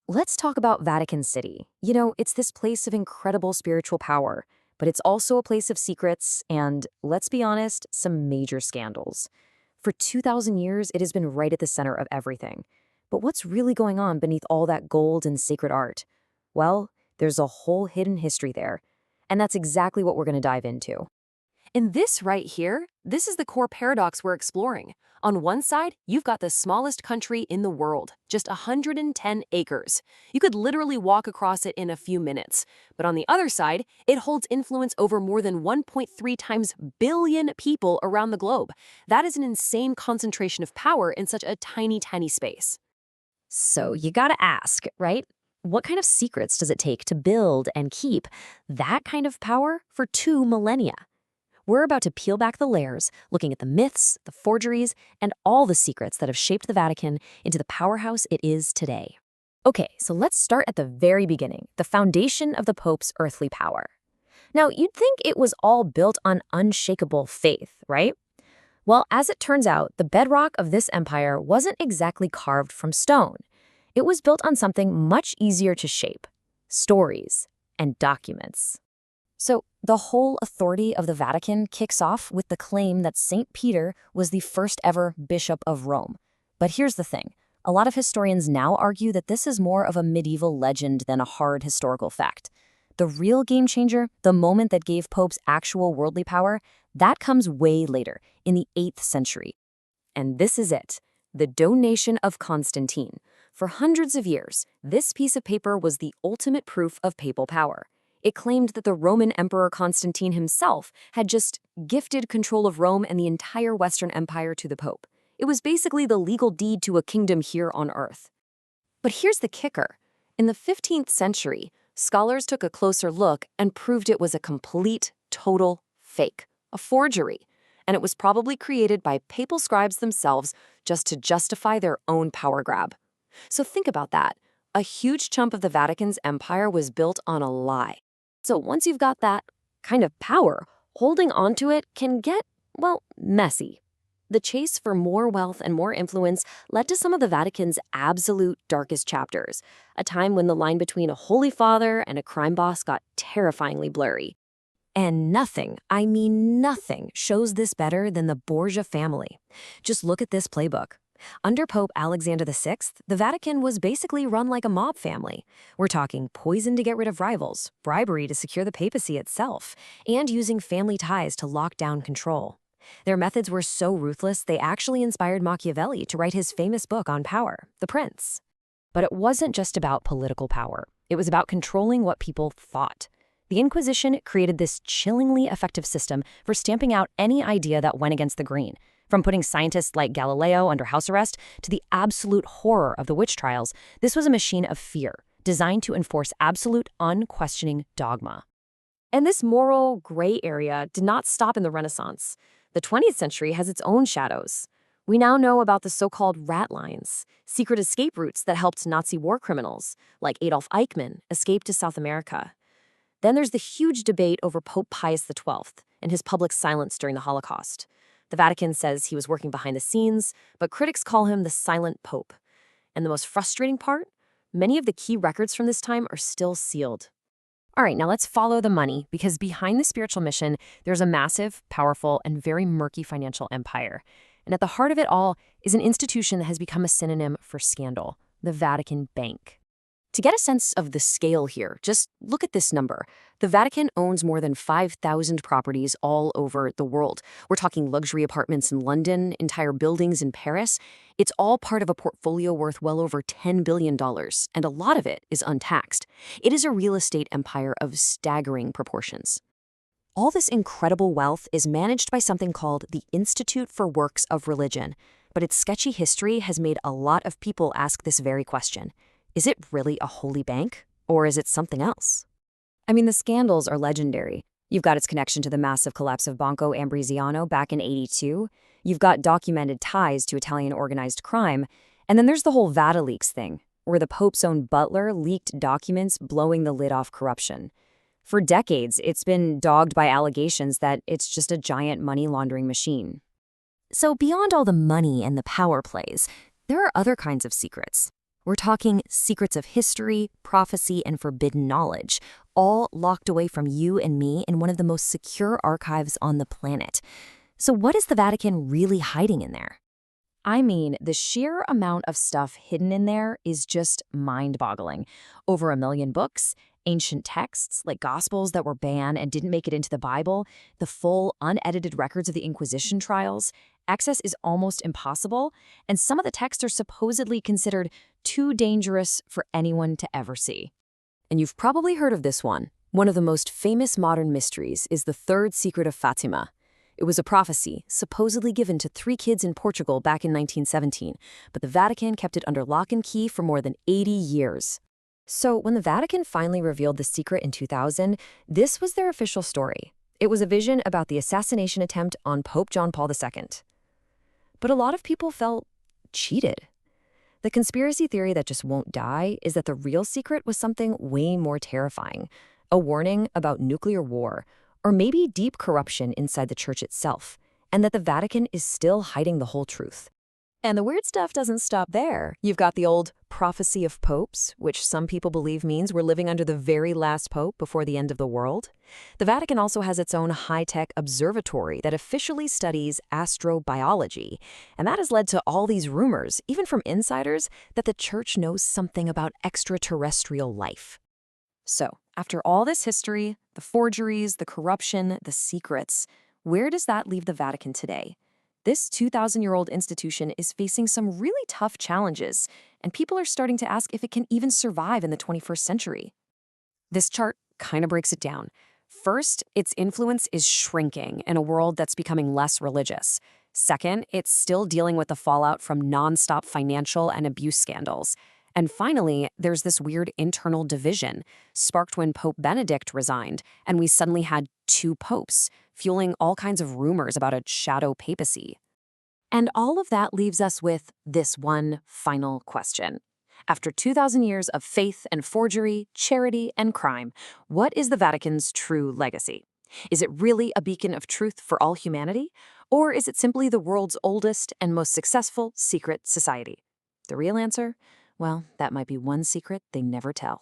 Let's talk about Vatican City. It's this place of incredible spiritual power, but it's also a place of secrets and, let's be honest, some major scandals. For 2,000 years, it has been right at the center of everything. But what's really going on beneath all that gold and sacred art? Well, there's a whole hidden history there, and that's exactly what we're going to dive into. In this right here, this is the core paradox we're exploring. On one side, you've got the smallest country in the world, just 110 acres. You could literally walk across it in a few minutes. But on the other side, it holds influence over more than 1.3 times billion people around the globe. That is an insane concentration of power in such a tiny, tiny space. So you gotta ask, right? What kind of secrets does it take to build and keep that kind of power for 2 millennia? We're about to peel back the layers, looking at the myths, the forgeries, and all the secrets that have shaped the Vatican into the powerhouse it is today. Okay, so let's start at the very beginning, the foundation of the Pope's earthly power. Now, you'd think it was all built on unshakable faith, right? Well, as it turns out, the bedrock of this empire wasn't exactly carved from stone. It was built on something much easier to shape: stories and documents. So, the whole authority of the Vatican kicks off with the claim that St. Peter was the first ever bishop of Rome. But here's the thing. A lot of historians now argue that this is more of a medieval legend than a hard historical fact. The real game changer, the moment that gave popes actual worldly power, that comes way later, in the 8th century. And this is it, the donation of Constantine. For hundreds of years, this piece of paper was the ultimate proof of papal power. It claimed that the Roman Emperor Constantine himself had just gifted control of Rome and the entire Western Empire to the Pope. It was basically the legal deed to a kingdom here on Earth. But here's the kicker. In the 15th century, scholars took a closer look and proved it was a complete, total fake, a forgery. And it was probably created by papal scribes themselves just to justify their own power grab. So think about that. A huge chunk of the Vatican's empire was built on a lie. So once you've got that kind of power, holding onto it can get, well, messy. The chase for more wealth and more influence led to some of the Vatican's absolute darkest chapters, a time when the line between a holy father and a crime boss got terrifyingly blurry. And nothing, I mean nothing, shows this better than the Borgia family. Just look at this playbook. Under Pope Alexander VI, the Vatican was basically run like a mob family. We're talking poison to get rid of rivals, bribery to secure the papacy itself, and using family ties to lock down control. Their methods were so ruthless, they actually inspired Machiavelli to write his famous book on power, The Prince. But it wasn't just about political power. It was about controlling what people thought. The Inquisition created this chillingly effective system for stamping out any idea that went against the grain. From putting scientists like Galileo under house arrest to the absolute horror of the witch trials, this was a machine of fear, designed to enforce absolute, unquestioning dogma. And this moral gray area did not stop in the Renaissance. The 20th century has its own shadows. We now know about the so-called rat lines, secret escape routes that helped Nazi war criminals, like Adolf Eichmann, escape to South America. Then there's the huge debate over Pope Pius XII and his public silence during the Holocaust. The Vatican says he was working behind the scenes, but critics call him the silent pope. And the most frustrating part? Many of the key records from this time are still sealed. All right, now let's follow the money, because behind the spiritual mission, there's a massive, powerful, and very murky financial empire. And at the heart of it all is an institution that has become a synonym for scandal: the Vatican Bank. To get a sense of the scale here, just look at this number. The Vatican owns more than 5,000 properties all over the world. We're talking luxury apartments in London, entire buildings in Paris. It's all part of a portfolio worth well over $10 billion, and a lot of it is untaxed. It is a real estate empire of staggering proportions. All this incredible wealth is managed by something called the Institute for Works of Religion, but its sketchy history has made a lot of people ask this very question. Is it really a holy bank, or is it something else? I mean, the scandals are legendary. You've got its connection to the massive collapse of Banco Ambrosiano back in '82. You've got documented ties to Italian organized crime. And then there's the whole VatiLeaks thing, where the Pope's own butler leaked documents blowing the lid off corruption. For decades, it's been dogged by allegations that it's just a giant money laundering machine. So beyond all the money and the power plays, there are other kinds of secrets. We're talking secrets of history, prophecy, and forbidden knowledge, all locked away from you and me in one of the most secure archives on the planet. So what is the Vatican really hiding in there? I mean, the sheer amount of stuff hidden in there is just mind-boggling. Over 1 million books, ancient texts like Gospels that were banned and didn't make it into the Bible, the full, unedited records of the Inquisition trials. Access is almost impossible, and some of the texts are supposedly considered too dangerous for anyone to ever see. And you've probably heard of this one. One of the most famous modern mysteries is the third secret of Fatima. It was a prophecy supposedly given to 3 kids in Portugal back in 1917, but the Vatican kept it under lock and key for more than 80 years. So when the Vatican finally revealed the secret in 2000, this was their official story. It was a vision about the assassination attempt on Pope John Paul II. But a lot of people felt cheated. The conspiracy theory that just won't die is that the real secret was something way more terrifying, a warning about nuclear war, or maybe deep corruption inside the church itself, and that the Vatican is still hiding the whole truth. And the weird stuff doesn't stop there. You've got the old prophecy of popes, which some people believe means we're living under the very last pope before the end of the world. The Vatican also has its own high-tech observatory that officially studies astrobiology, and that has led to all these rumors, even from insiders, that the church knows something about extraterrestrial life. So, after all this history, the forgeries, the corruption, the secrets, where does that leave the Vatican today? This 2,000-year-old institution is facing some really tough challenges, and people are starting to ask if it can even survive in the 21st century. This chart kind of breaks it down. First, its influence is shrinking in a world that's becoming less religious. Second, it's still dealing with the fallout from nonstop financial and abuse scandals. And finally, there's this weird internal division, sparked when Pope Benedict resigned, and we suddenly had 2 popes, fueling all kinds of rumors about a shadow papacy. And all of that leaves us with this one final question. After 2,000 years of faith and forgery, charity and crime, what is the Vatican's true legacy? Is it really a beacon of truth for all humanity? Or is it simply the world's oldest and most successful secret society? The real answer? Well, that might be one secret they never tell.